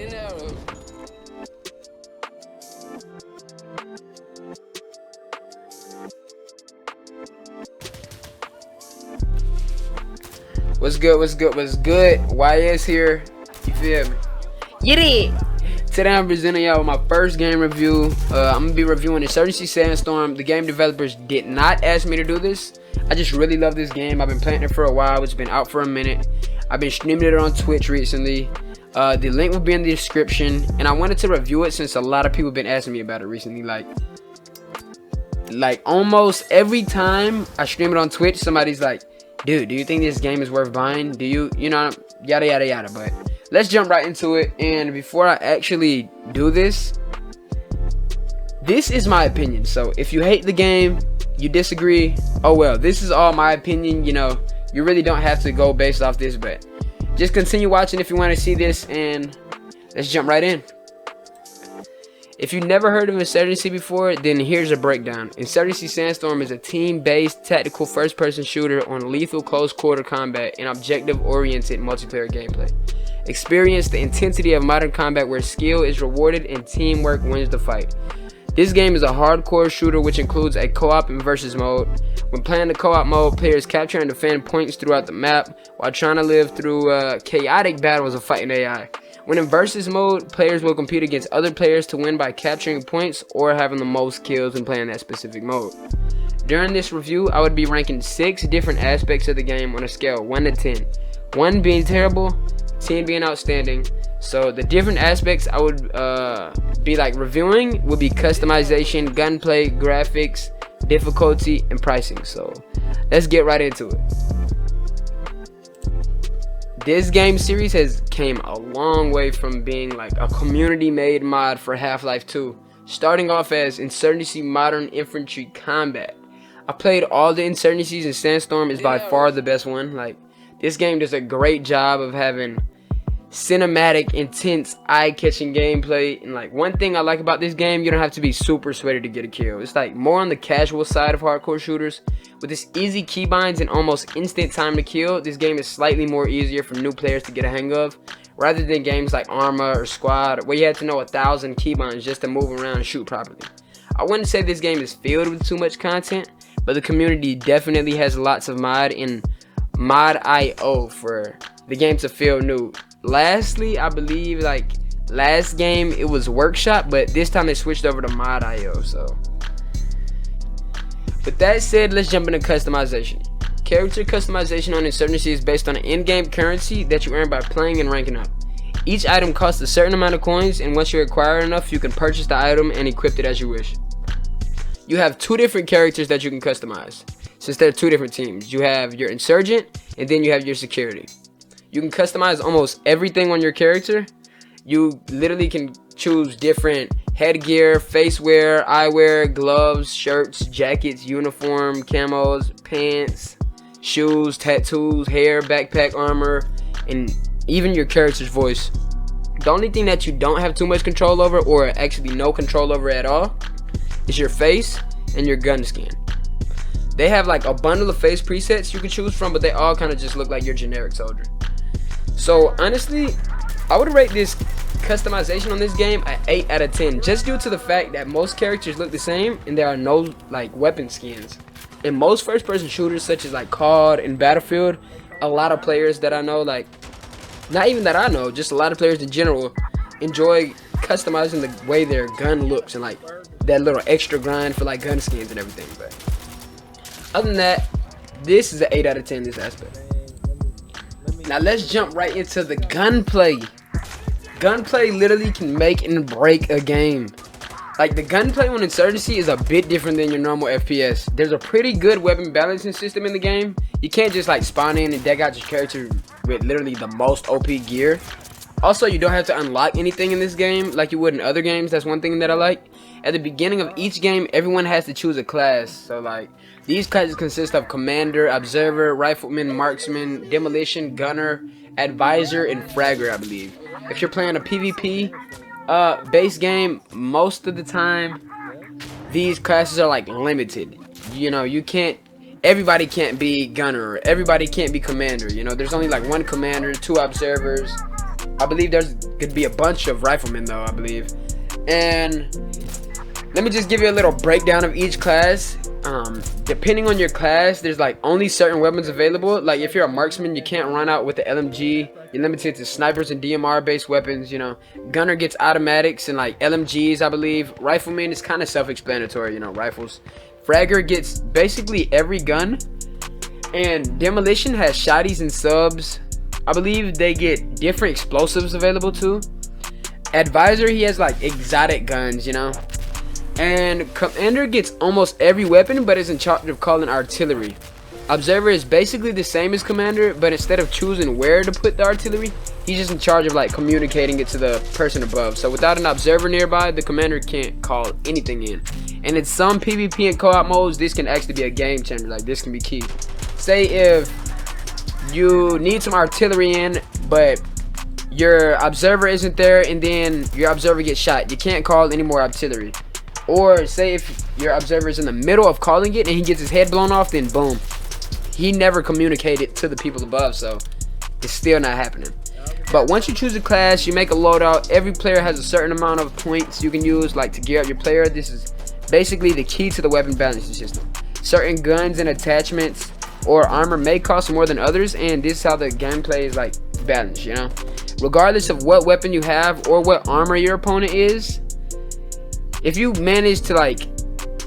Dinero. What's good? What's good? What's good? YS here. You feel me? Get it. Today I'm presenting y'all with my first game review. I'm gonna be reviewing Insurgency Sandstorm. The game developers did not ask me to do this. I just really love this game. I've been playing it for a while. It's been out for a minute. I've been streaming it on Twitch recently. The link will be in the description, and I wanted to review it since a lot of people have been asking me about it recently. Like almost every time I stream it on Twitch, somebody's like, dude, do you think this game is worth buying? Do you know, yada yada yada. But let's jump right into it. And before I actually do this is my opinion. So if you hate the game, you disagree, oh well, this is all my opinion. You know, you really don't have to go based off this, but just continue watching if you want to see this, and let's jump right in. If you've never heard of Insurgency before, then here's a breakdown. Insurgency Sandstorm is a team-based tactical first-person shooter on lethal close-quarter combat and objective-oriented multiplayer gameplay. Experience the intensity of modern combat where skill is rewarded and teamwork wins the fight. This game is a hardcore shooter which includes a co-op and versus mode. When playing the co-op mode, players capture and defend points throughout the map while trying to live through chaotic battles of fighting AI. When in versus mode, players will compete against other players to win by capturing points or having the most kills when playing that specific mode. During this review, I would be ranking 6 different aspects of the game on a scale of 1 to 10. 1 being terrible, 10 being outstanding. So the different aspects I would be like reviewing would be customization, gunplay, graphics, difficulty, and pricing. So let's get right into it. This game series has came a long way from being like a community made mod for Half-Life 2, starting off as Insurgency Modern Infantry Combat. I played all the Insurgencies, and Sandstorm is by far the best one. Like, this game does a great job of having cinematic, intense, eye-catching gameplay. And like, one thing I like about this game, you don't have to be super sweaty to get a kill. It's like more on the casual side of hardcore shooters. With its easy keybinds and almost instant time to kill, this game is slightly more easier for new players to get a hang of, rather than games like Arma or Squad, where you had to know 1,000 keybinds just to move around and shoot properly. I wouldn't say this game is filled with too much content, but the community definitely has lots of mod and mod.io for the game to feel new. Lastly, I believe like last game it was Workshop, but this time they switched over to mod.io. So with that said, let's jump into customization. Character customization on Insurgency is based on an in-game currency that you earn by playing and ranking up. Each item costs a certain amount of coins, and once you acquire enough, you can purchase the item and equip it as you wish. You have 2 different characters that you can customize, since they're 2 different teams. You have your Insurgent, and then you have your Security. You can customize almost everything on your character. You literally can choose different headgear, face wear, eyewear, gloves, shirts, jackets, uniform, camos, pants, shoes, tattoos, hair, backpack, armor, and even your character's voice. The only thing that you don't have too much control over, or actually no control over at all, is your face and your gun skin. They have like a bundle of face presets you can choose from, but they all kind of just look like your generic soldier. So honestly, I would rate this customization on this game an 8 out of 10, just due to the fact that most characters look the same and there are no like weapon skins. In most first-person shooters such as like COD and Battlefield, a lot of players that I know, like not even that I know, just a lot of players in general, enjoy customizing the way their gun looks and like that little extra grind for like gun skins and everything. But other than that, this is an 8 out of 10 in this aspect. Now let's jump right into the gunplay. Gunplay literally can make and break a game. Like, the gunplay on Insurgency is a bit different than your normal FPS. There's a pretty good weapon balancing system in the game. You can't just like spawn in and deck out your character with literally the most OP gear. Also, you don't have to unlock anything in this game like you would in other games. That's one thing that I like. At the beginning of each game, everyone has to choose a class. So like, these classes consist of Commander, Observer, Rifleman, Marksman, Demolition, Gunner, Advisor, and Fragger, I believe. If you're playing a PvP base game, most of the time these classes are like limited. You know, you can't, everybody can't be Gunner, everybody can't be Commander. You know, there's only like 1 Commander, 2 Observers, I believe there's could be a bunch of riflemen though, I believe. And let me just give you a little breakdown of each class. Depending on your class, there's like only certain weapons available. Like if you're a marksman, you can't run out with the LMG. You're limited to snipers and DMR based weapons, you know. Gunner gets automatics and like LMGs, I believe. Rifleman is kind of self-explanatory, you know, rifles. Fragger gets basically every gun. And Demolition has shotties and subs. I believe they get different explosives available too. Advisor, he has like exotic guns, you know. And Commander gets almost every weapon, but is in charge of calling artillery. Observer is basically the same as Commander, but instead of choosing where to put the artillery, he's just in charge of like communicating it to the person above. So without an observer nearby, the Commander can't call anything in. And in some PvP and co-op modes, this can actually be a game changer. Like this can be key. Say if you need some artillery in, but your observer isn't there, and then your observer gets shot, you can't call any more artillery. Or say if your observer is in the middle of calling it and he gets his head blown off, then boom, he never communicated to the people above, so it's still not happening. But once you choose a class, you make a loadout. Every player has a certain amount of points you can use like to gear up your player. This is basically the key to the weapon balancing system. Certain guns and attachments or armor may cost more than others, and this is how the gameplay is like balanced, you know. Regardless of what weapon you have or what armor your opponent is, if you manage to like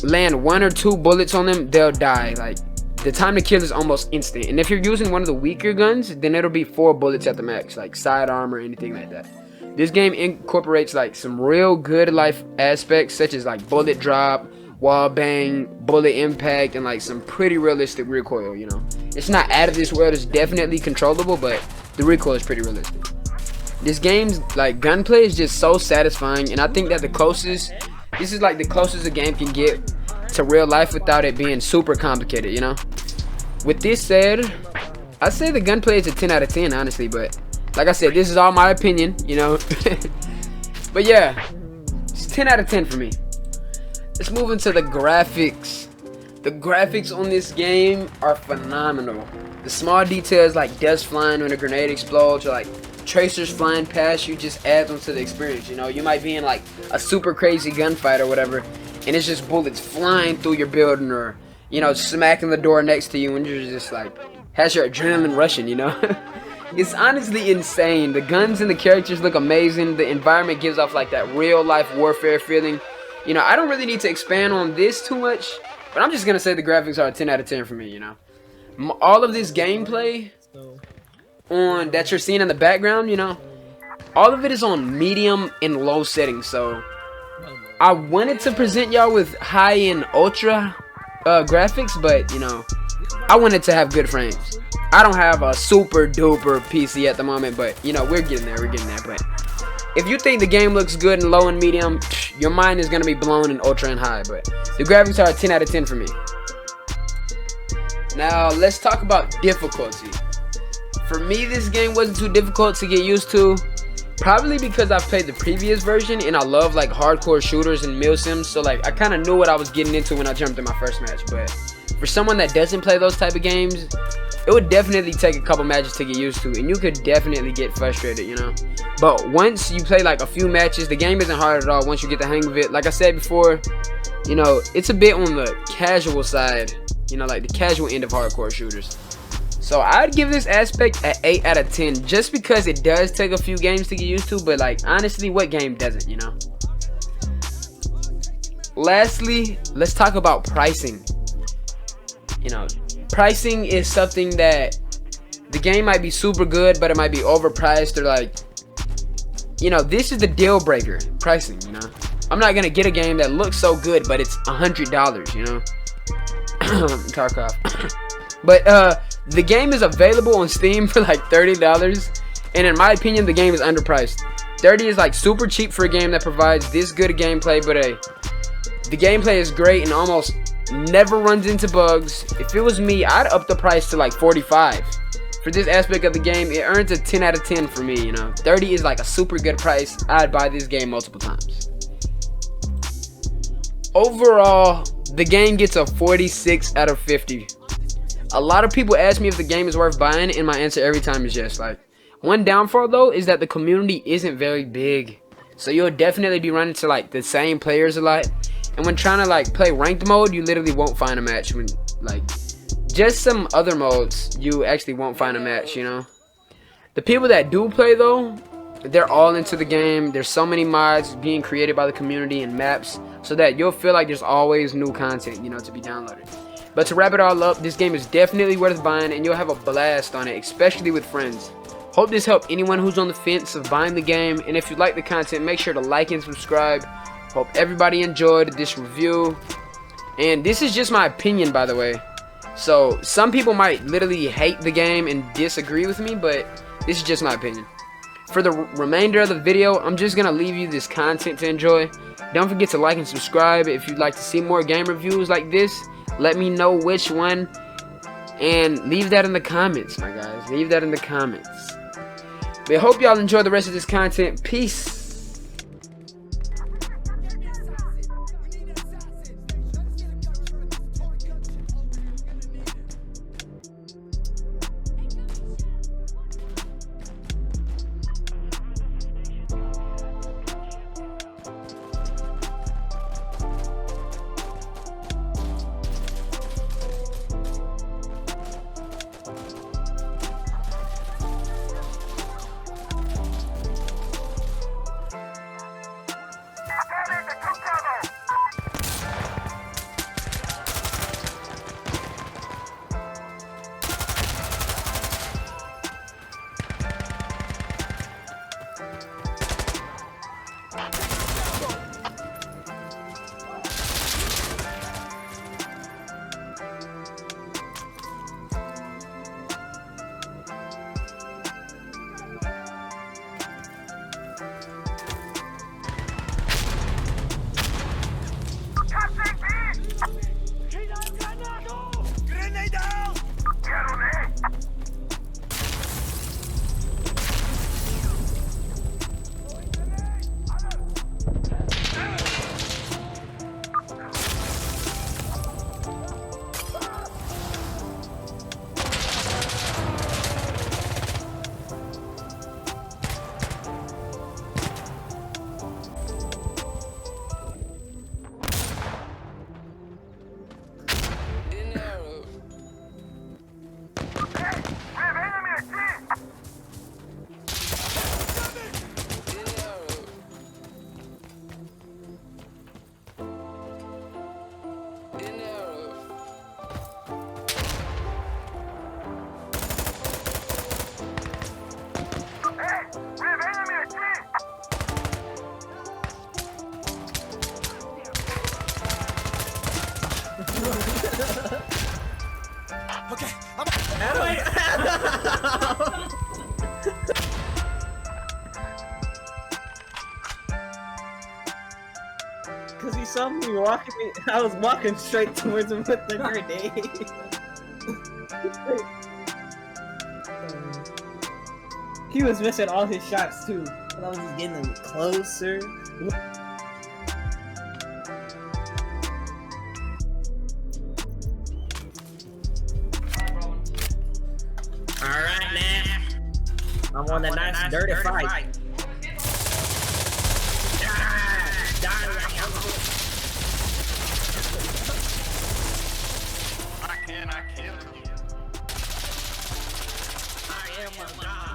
land 1 or 2 bullets on them, they'll die. Like the time to kill is almost instant. And if you're using one of the weaker guns, then it'll be 4 bullets at the max, like sidearm or anything like that. This game incorporates like some real good life aspects, such as like bullet drop, wall bang, bullet impact, and like some pretty realistic recoil, you know. It's not out of this world, it's definitely controllable, but the recoil is pretty realistic. This game's like gunplay is just so satisfying, and I think that this is like the closest a game can get to real life without it being super complicated, you know. With this said, I say the gunplay is a 10 out of 10, honestly, but like I said, this is all my opinion, you know. But yeah, it's 10 out of 10 for me. Let's move into the graphics. The graphics on this game are phenomenal. The small details like dust flying when a grenade explodes, or like tracers flying past you, just adds onto the experience, you know. You might be in like a super crazy gunfight or whatever, and it's just bullets flying through your building, or you know, smacking the door next to you, and you're just like, has your adrenaline rushing, you know. It's honestly insane. The guns and the characters look amazing. The environment gives off like that real life warfare feeling. You know, I don't really need to expand on this too much, but I'm just gonna say the graphics are a 10 out of 10 for me, you know. All of this gameplay on that you're seeing in the background, you know, all of it is on medium and low settings. So I wanted to present y'all with high and ultra graphics, but you know, I wanted to have good frames. I don't have a super duper PC at the moment, but you know, we're getting there. But if you think the game looks good in low and medium, your mind is gonna be blown in ultra and high. But the graphics are a 10 out of 10 for me. Now let's talk about difficulty. For me, this game wasn't too difficult to get used to, probably because I've played the previous version and I love like hardcore shooters and mil sims, so like I kind of knew what I was getting into when I jumped in my first match. But for someone that doesn't play those type of games, it would definitely take a couple matches to get used to, and you could definitely get frustrated, you know. But once you play like a few matches, the game isn't hard at all once you get the hang of it. Like I said before, you know, it's a bit on the casual side, you know, like the casual end of hardcore shooters. So I'd give this aspect an 8 out of 10, just because it does take a few games to get used to, but like honestly, what game doesn't, you know? Lastly, let's talk about pricing. You know, pricing is something that the game might be super good, but it might be overpriced, or like, you know, this is the deal breaker, pricing, you know. I'm not gonna get a game that looks so good, but it's $100, you know. Tarkov. But the game is available on Steam for like $30, and in my opinion, the game is underpriced. 30 is like super cheap for a game that provides this good gameplay, but hey, the gameplay is great and almost never runs into bugs. If it was me, I'd up the price to like 45. For this aspect of the game, it earns a 10 out of 10 for me, you know. 30 is like a super good price. I'd buy this game multiple times. Overall, the game gets a 46 out of 50. A lot of people ask me if the game is worth buying, and my answer every time is yes. Like, One downfall though is that the community isn't very big, so you'll definitely be running to like the same players a lot, and when trying to like play ranked mode, you literally won't find a match. When like just some other modes, you actually won't find a match, you know. The people that do play though, they're all into the game. There's so many mods being created by the community and maps, so that you'll feel like there's always new content, you know, to be downloaded. But to wrap it all up, this game is definitely worth buying, and you'll have a blast on it, especially with friends. Hope this helped anyone who's on the fence of buying the game, and if you like the content, make sure to like and subscribe. Hope everybody enjoyed this review, and this is just my opinion, by the way. So some people might literally hate the game and disagree with me, but this is just my opinion. For the remainder of the video, I'm just gonna leave you this content to enjoy. Don't forget to like and subscribe if you'd like to see more game reviews like this. Let me know which one, and leave that in the comments, my guys. Leave that in the comments. But I hope y'all enjoy the rest of this content. Peace. Okay, because he saw me walking, I was walking straight towards him with the grenade. He was missing all his shots too, and I was just getting him closer. Alright, man. I'm on a nice dirty fight. I cannot kill you. I am a god.